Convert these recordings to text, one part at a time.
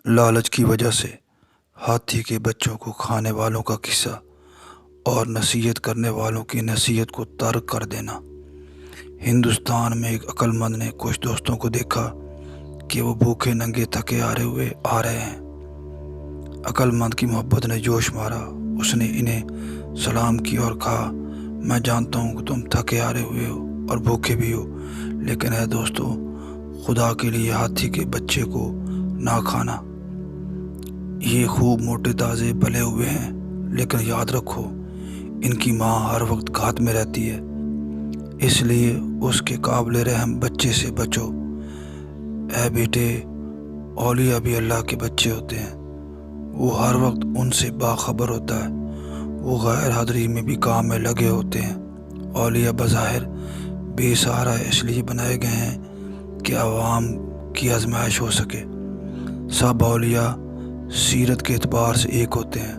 لالچ کی وجہ سے ہاتھی کے بچوں کو کھانے والوں کا قصہ اور نصیحت کرنے والوں کی نصیحت کو ترک کر دینا۔ ہندوستان میں ایک عقل مند نے کچھ دوستوں کو دیکھا کہ وہ بھوکے ننگے تھکے آ رہے ہیں۔ عقل مند کی محبت نے جوش مارا۔ اس نے انہیں سلام کیا اور کہا، میں جانتا ہوں کہ تم تھکے آ رہے ہوئے ہو اور بھوکے بھی ہو، لیکن اے دوستو، خدا کے لیے ہاتھی کے بچے کو نہ کھانا۔ یہ خوب موٹے تازے پلے ہوئے ہیں، لیکن یاد رکھو ان کی ماں ہر وقت گھات میں رہتی ہے، اس لیے اس کے قابل رحم بچے سے بچو۔ اے بیٹے، اولیاء بھی اللہ کے بچے ہوتے ہیں، وہ ہر وقت ان سے باخبر ہوتا ہے، وہ غیر حاضری میں بھی کام میں لگے ہوتے ہیں۔ اولیاء بظاہر بے سہارا اس لیے بنائے گئے ہیں کہ عوام کی آزمائش ہو سکے۔ سب اولیاء سیرت کے اعتبار سے ایک ہوتے ہیں۔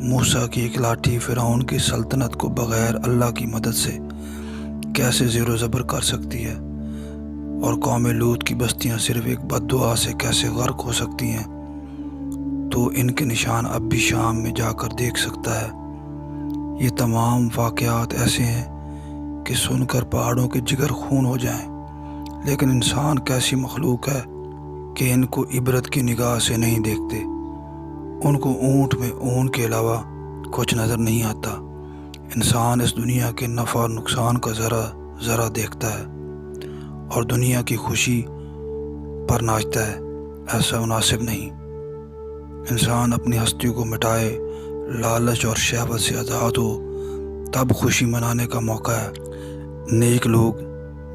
موسیٰ کی ایک لاٹھی فرعون کی سلطنت کو بغیر اللہ کی مدد سے کیسے زیر و زبر کر سکتی ہے، اور قوم لوط کی بستیاں صرف ایک بد دعا سے کیسے غرق ہو سکتی ہیں، تو ان کے نشان اب بھی شام میں جا کر دیکھ سکتا ہے۔ یہ تمام واقعات ایسے ہیں کہ سن کر پہاڑوں کے جگر خون ہو جائیں، لیکن انسان کیسی مخلوق ہے کہ ان کو عبرت کی نگاہ سے نہیں دیکھتے۔ ان کو اونٹ میں اون کے علاوہ کچھ نظر نہیں آتا۔ انسان اس دنیا کے نفع اور نقصان کا ذرا دیکھتا ہے اور دنیا کی خوشی پر ناچتا ہے۔ ایسا مناسب نہیں۔ انسان اپنی ہستی کو مٹائے، لالچ اور شہوت سے آزاد ہو، تب خوشی منانے کا موقع ہے۔ نیک لوگ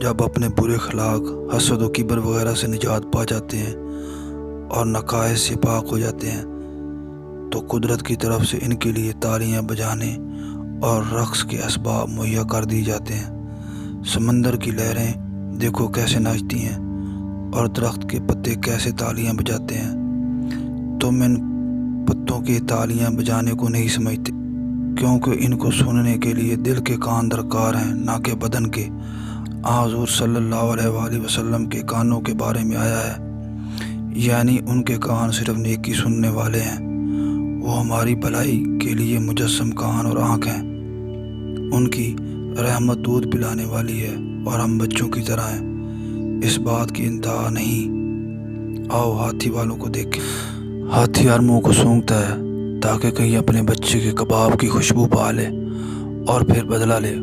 جب اپنے برے اخلاق، حسد و کبر وغیرہ سے نجات پا جاتے ہیں اور نقائص سے پاک ہو جاتے ہیں، تو قدرت کی طرف سے ان کے لیے تالیاں بجانے اور رقص کے اسباب مہیا کر دی جاتے ہیں۔ سمندر کی لہریں دیکھو کیسے ناچتی ہیں، اور درخت کے پتے کیسے تالیاں بجاتے ہیں۔ تم ان پتوں کے تالیاں بجانے کو نہیں سمجھتے، کیونکہ ان کو سننے کے لیے دل کے کان درکار ہیں، نہ کہ بدن کے۔ حضور صلی اللہ علیہ وآلہ وسلم کے کانوں کے بارے میں آیا ہے، یعنی ان کے کان صرف نیکی سننے والے ہیں۔ وہ ہماری بھلائی کے لیے مجسم کان اور آنکھ ہیں۔ ان کی رحمت دودھ پلانے والی ہے اور ہم بچوں کی طرح ہیں۔ اس بات کی انتہا نہیں۔ آؤ ہاتھی والوں کو دیکھیں۔ ہاتھی ہر منہ کو سونگھتا ہے تاکہ کہیں اپنے بچے کے کباب کی خوشبو پا لے اور پھر بدلہ لے،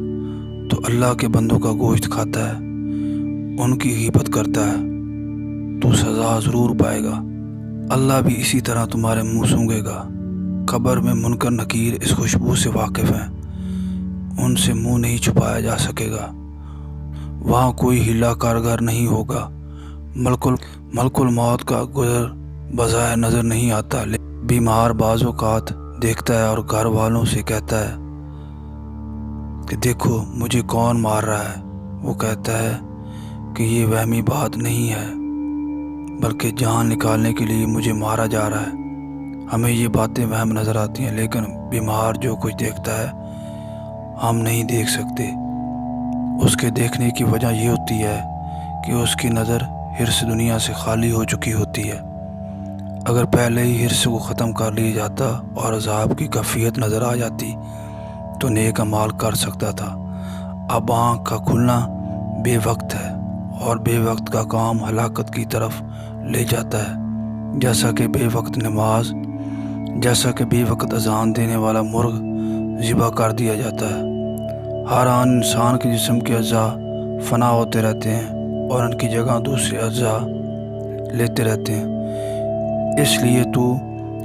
تو اللہ کے بندوں کا گوشت کھاتا ہے، ان کی غیبت کرتا ہے تو سزا ضرور پائے گا۔ اللہ بھی اسی طرح تمہارے منہ سونگھے گا۔ قبر میں منکر نکیر اس خوشبو سے واقف ہیں، ان سے منہ نہیں چھپایا جا سکے گا۔ وہاں کوئی ہیلا کارگر نہیں ہوگا۔ ملک الموت کا گزر بظاہر نظر نہیں آتا، بیمار بعض اوقات دیکھتا ہے اور گھر والوں سے کہتا ہے کہ دیکھو مجھے کون مار رہا ہے۔ وہ کہتا ہے کہ یہ وہمی بات نہیں ہے، بلکہ جان نکالنے کے لیے مجھے مارا جا رہا ہے۔ ہمیں یہ باتیں وہم نظر آتی ہیں، لیکن بیمار جو کچھ دیکھتا ہے ہم نہیں دیکھ سکتے۔ اس کے دیکھنے کی وجہ یہ ہوتی ہے کہ اس کی نظر حرص دنیا سے خالی ہو چکی ہوتی ہے۔ اگر پہلے ہی حرص کو ختم کر لیا جاتا اور عذاب کی کیفیت نظر آ جاتی تو نیک اعمال کر سکتا تھا۔ اب آنکھ کا کھلنا بے وقت ہے، اور بے وقت کا کام ہلاکت کی طرف لے جاتا ہے۔ جیسا کہ بے وقت نماز، جیسا کہ بے وقت اذان دینے والا مرغ ذبح کر دیا جاتا ہے۔ ہر آن انسان کے جسم کے اعضاء فنا ہوتے رہتے ہیں اور ان کی جگہ دوسرے اعضاء لیتے رہتے ہیں۔ اس لیے تو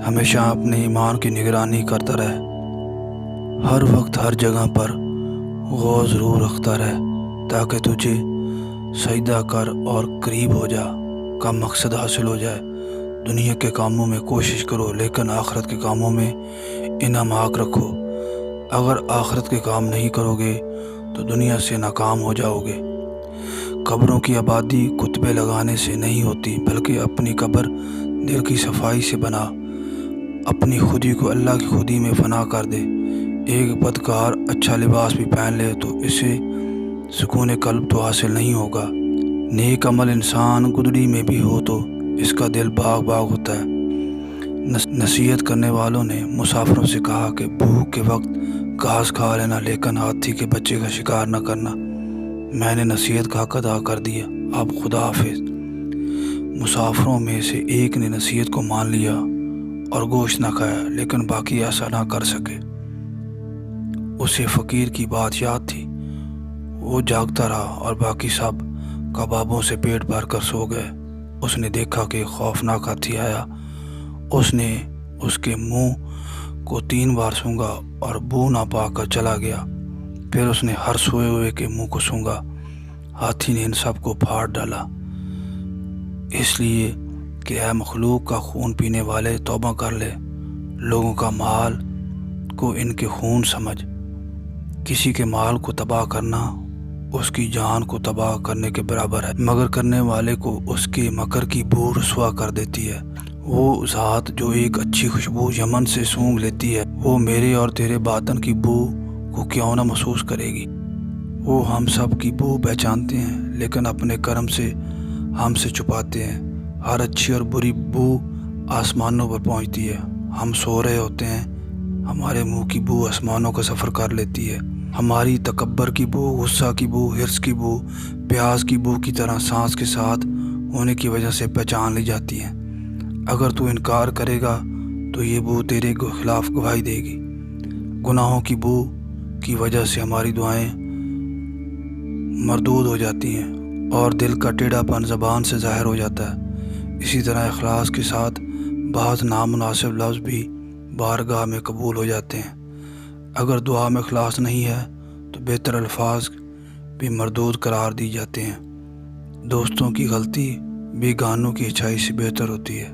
ہمیشہ اپنے ایمان کی نگرانی کرتا رہ، ہر وقت ہر جگہ پر غور ضرور رکھتا رہ، تاکہ تجھے سجدہ کر اور قریب ہو جا کا مقصد حاصل ہو جائے۔ دنیا کے کاموں میں کوشش کرو، لیکن آخرت کے کاموں میں انہماک رکھو۔ اگر آخرت کے کام نہیں کرو گے تو دنیا سے ناکام ہو جاؤ گے۔ قبروں کی آبادی کتبے لگانے سے نہیں ہوتی، بلکہ اپنی قبر دل کی صفائی سے بنا۔ اپنی خودی کو اللہ کی خودی میں فنا کر دے۔ ایک بدکار اچھا لباس بھی پہن لے تو اسے سکون قلب تو حاصل نہیں ہوگا۔ نیک عمل انسان گدڑی میں بھی ہو تو اس کا دل باغ باغ ہوتا ہے۔ نصیحت کرنے والوں نے مسافروں سے کہا کہ بھوک کے وقت گھاس کھا لینا لیکن ہاتھی کے بچے کا شکار نہ کرنا۔ میں نے نصیحت کا حق ادا کر دیا، اب خدا حافظ۔ مسافروں میں سے ایک نے نصیحت کو مان لیا اور گوشت نہ کھایا، لیکن باقی ایسا نہ کر سکے۔ اسے فقیر کی بات یاد تھی۔ وہ جاگتا رہا اور باقی سب کبابوں سے پیٹ بھر کر سو گئے۔ اس نے دیکھا کہ خوفناک ہاتھی آیا۔ اس نے اس کے منہ کو 3 بار سونگھا اور بو نہ پا کر چلا گیا۔ پھر اس نے ہر سوئے ہوئے کے منہ کو سونگھا۔ ہاتھی نے ان سب کو پھاڑ ڈالا، اس لیے کہ اے مخلوق کا خون پینے والے، توبہ کر لے۔ لوگوں کا مال کو ان کے خون سمجھ۔ کسی کے مال کو تباہ کرنا اس کی جان کو تباہ کرنے کے برابر ہے، مگر کرنے والے کو اس کے مکر کی بو رسوا کر دیتی ہے۔ وہ ذات جو ایک اچھی خوشبو یمن سے سونگھ لیتی ہے، وہ میرے اور تیرے باطن کی بو کو کیوں نہ محسوس کرے گی؟ وہ ہم سب کی بو پہچانتے ہیں، لیکن اپنے کرم سے ہم سے چھپاتے ہیں۔ ہر اچھی اور بری بو آسمانوں پر پہنچتی ہے۔ ہم سو رہے ہوتے ہیں، ہمارے منہ کی بو آسمانوں کا سفر کر لیتی ہے۔ ہماری تکبر کی بو، غصہ کی بو، حرص کی بو، پیاز کی بو کی طرح سانس کے ساتھ ہونے کی وجہ سے پہچان لی جاتی ہیں۔ اگر تو انکار کرے گا تو یہ بو تیرے خلاف گواہی دے گی۔ گناہوں کی بو کی وجہ سے ہماری دعائیں مردود ہو جاتی ہیں اور دل کا ٹیڑھا پن زبان سے ظاہر ہو جاتا ہے۔ اسی طرح اخلاص کے ساتھ بعض نامناسب لفظ بھی بارگاہ میں قبول ہو جاتے ہیں۔ اگر دعا میں اخلاص نہیں ہے تو بہتر الفاظ بھی مردود قرار دی جاتے ہیں۔ دوستوں کی غلطی بیگانوں کی اچھائی سے بہتر ہوتی ہے۔